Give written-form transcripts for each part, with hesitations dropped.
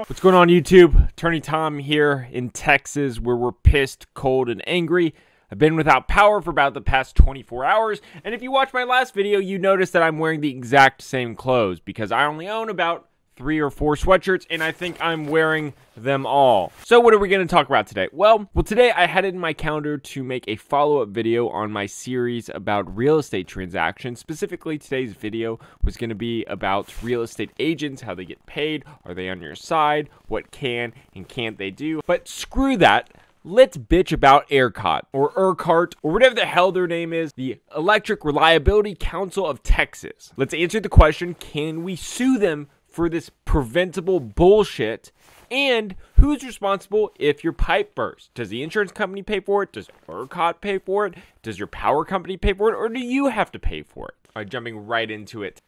What's going on, YouTube? Attorney Tom here in Texas, where we're pissed, cold, and angry. I've been without power for about the past 24 hours, and if you watched my last video, you noticed that I'm wearing the exact same clothes because I only own about 3 or 4 sweatshirts, and I think I'm wearing them all. So what are we going to talk about today? Well, today I had it in my calendar to make a follow-up video on my series about real estate transactions. Specifically, today's video was going to be about real estate agents, how they get paid, are they on your side, what can and can't they do. But screw that. Let's bitch about Ercot, or Ercot, or whatever the hell their name is, the Electric Reliability Council of Texas. Let's answer the question, can we sue them for this preventable bullshit? And who's responsible if your pipe bursts? Does the insurance company pay for it? Does Ercot pay for it? Does your power company pay for it? Or do you have to pay for it? All right, jumping right into it.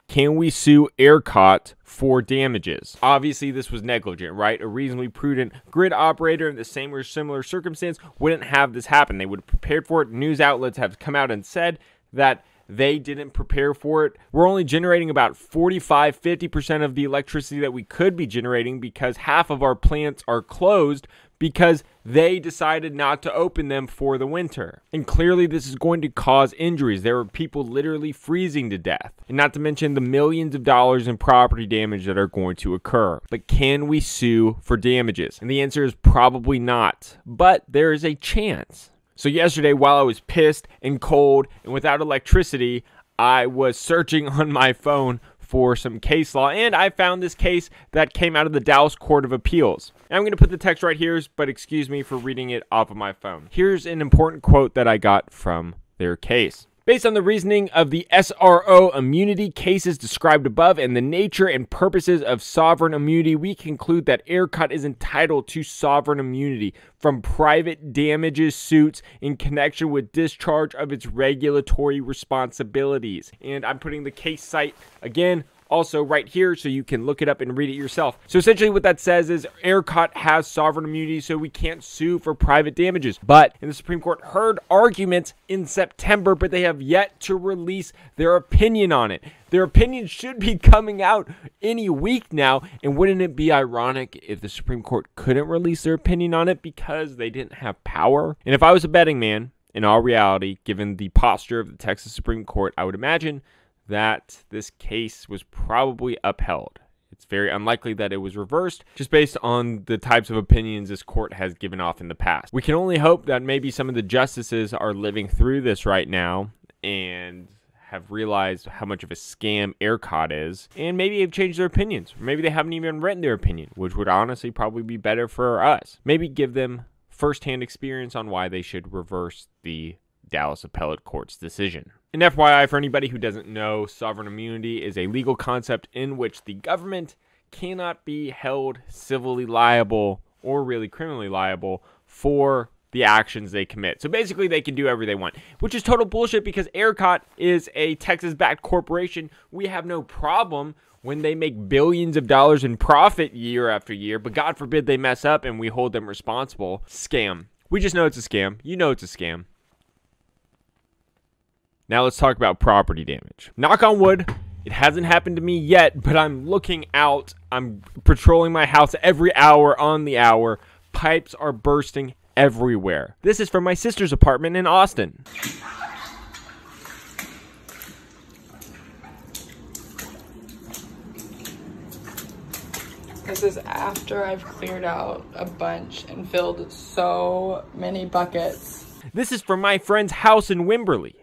Can we sue Ercot for damages? Obviously, this was negligent, right? A reasonably prudent grid operator in the same or similar circumstance wouldn't have this happen. They would have prepared for it. News outlets have come out and said that they didn't prepare for it. We're only generating about 45-50% of the electricity that we could be generating because half of our plants are closed because they decided not to open them for the winter. And clearly this is going to cause injuries. There are people literally freezing to death. And not to mention the millions of dollars in property damage that are going to occur. But can we sue for damages? And the answer is probably not. But there is a chance. So yesterday, while I was pissed and cold and without electricity, I was searching on my phone for some case law, and I found this case that came out of the Dallas Court of Appeals. And I'm going to put the text right here, but excuse me for reading it off of my phone. Here's an important quote that I got from their case. Based on the reasoning of the SRO immunity cases described above and the nature and purposes of sovereign immunity, we conclude that Ercot is entitled to sovereign immunity from private damages suits in connection with discharge of its regulatory responsibilities. And I'm putting the case site again also right here so you can look it up and read it yourself. So essentially what that says is Ercot has sovereign immunity, so we can't sue for private damages. But and the Supreme Court heard arguments in September, but they have yet to release their opinion on it. Their opinion should be coming out any week now, and wouldn't it be ironic if the Supreme Court couldn't release their opinion on it because they didn't have power? And if I was a betting man, in all reality, given the posture of the Texas Supreme Court, I would imagine that this case was probably upheld. It's very unlikely that it was reversed, just based on the types of opinions this court has given off in the past. We can only hope that maybe some of the justices are living through this right now and have realized how much of a scam Ercot is, and maybe have changed their opinions. Maybe they haven't even written their opinion, which would honestly probably be better for us. Maybe give them firsthand experience on why they should reverse the Dallas Appellate Court's decision. And FYI, for anybody who doesn't know, sovereign immunity is a legal concept in which the government cannot be held civilly liable or really criminally liable for the actions they commit. So basically they can do whatever they want, which is total bullshit because Ercot is a Texas-backed corporation. We have no problem when they make billions of dollars in profit year after year, but God forbid they mess up and we hold them responsible. Scam. We just know it's a scam. You know it's a scam. Now let's talk about property damage. Knock on wood, it hasn't happened to me yet, but I'm looking out. I'm patrolling my house every hour on the hour. Pipes are bursting everywhere. This is from my sister's apartment in Austin. This is after I've cleared out a bunch and filled so many buckets. This is from my friend's house in Wimberley.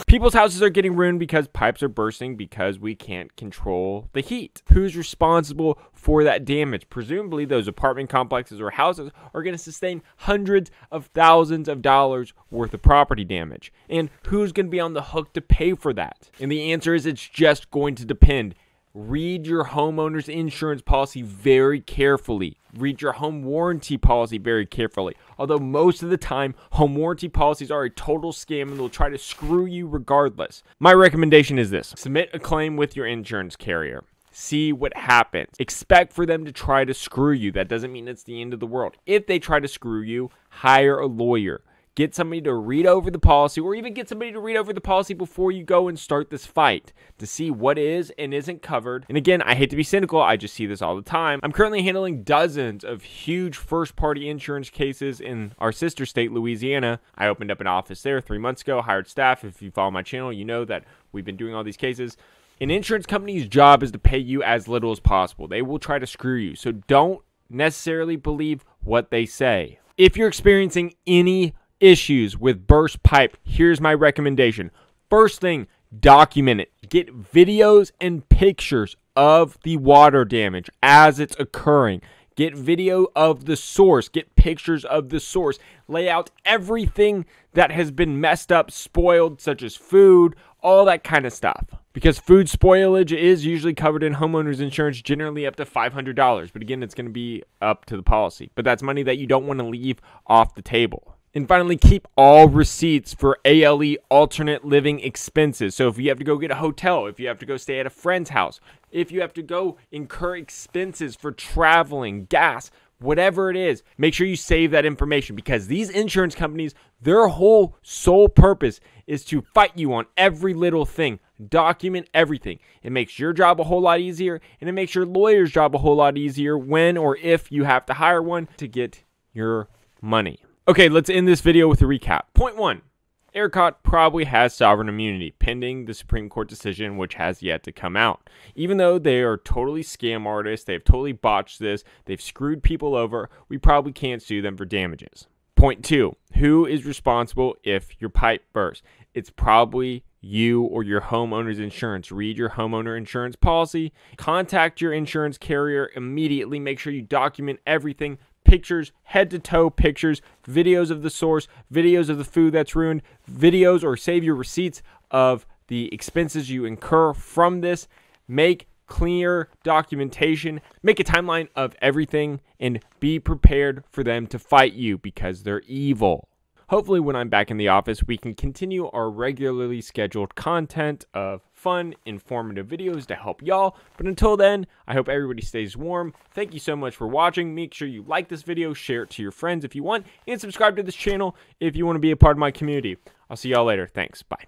People's houses are getting ruined because pipes are bursting because we can't control the heat. Who's responsible for that damage? Presumably those apartment complexes or houses are going to sustain hundreds of thousands of dollars worth of property damage. And who's going to be on the hook to pay for that? And the answer is it's just going to depend. Read your homeowner's insurance policy very carefully. Read your home warranty policy very carefully. Although most of the time, home warranty policies are a total scam and they'll try to screw you regardless. My recommendation is this. Submit a claim with your insurance carrier. see what happens. Expect for them to try to screw you. That doesn't mean it's the end of the world. If they try to screw you, hire a lawyer. Get somebody to read over the policy, or even get somebody to read over the policy before you go and start this fight to see what is and isn't covered. And again, I hate to be cynical. I just see this all the time. I'm currently handling dozens of huge first-party insurance cases in our sister state, Louisiana. I opened up an office there 3 months ago, hired staff. If you follow my channel, you know that we've been doing all these cases. An insurance company's job is to pay you as little as possible. They will try to screw you, so don't necessarily believe what they say. If you're experiencing any issues with burst pipe, here's my recommendation. First thing, document it. Get videos and pictures of the water damage as it's occurring. Get video of the source. Get pictures of the source. Lay out everything that has been messed up, spoiled, such as food, all that kind of stuff. Because food spoilage is usually covered in homeowners insurance, generally up to $500. But again, it's going to be up to the policy. But that's money that you don't want to leave off the table. And finally, keep all receipts for ALE, alternate living expenses. So if you have to go get a hotel, if you have to go stay at a friend's house, if you have to go incur expenses for traveling, gas, whatever it is, make sure you save that information, because these insurance companies, their whole sole purpose is to fight you on every little thing. Document everything. It makes your job a whole lot easier, and it makes your lawyer's job a whole lot easier when or if you have to hire one to get your money. Okay, let's end this video with a recap. Point 1. Ercot probably has sovereign immunity pending the Supreme Court decision, which has yet to come out. Even though they are totally scam artists, they've totally botched this, they've screwed people over, we probably can't sue them for damages. Point 2. Who is responsible if your pipe bursts? It's probably you or your homeowner's insurance. Read your homeowner insurance policy. Contact your insurance carrier immediately. Make sure you document everything. Pictures, head-to-toe pictures, videos of the source, videos of the food that's ruined, videos or save your receipts of the expenses you incur from this. Make clear documentation. Make a timeline of everything and be prepared for them to fight you because they're evil. Hopefully when I'm back in the office, we can continue our regularly scheduled content of fun, informative videos to help y'all. But until then, I hope everybody stays warm. Thank you so much for watching. Make sure you like this video, share it to your friends if you want, and subscribe to this channel if you want to be a part of my community. I'll see y'all later. Thanks. Bye.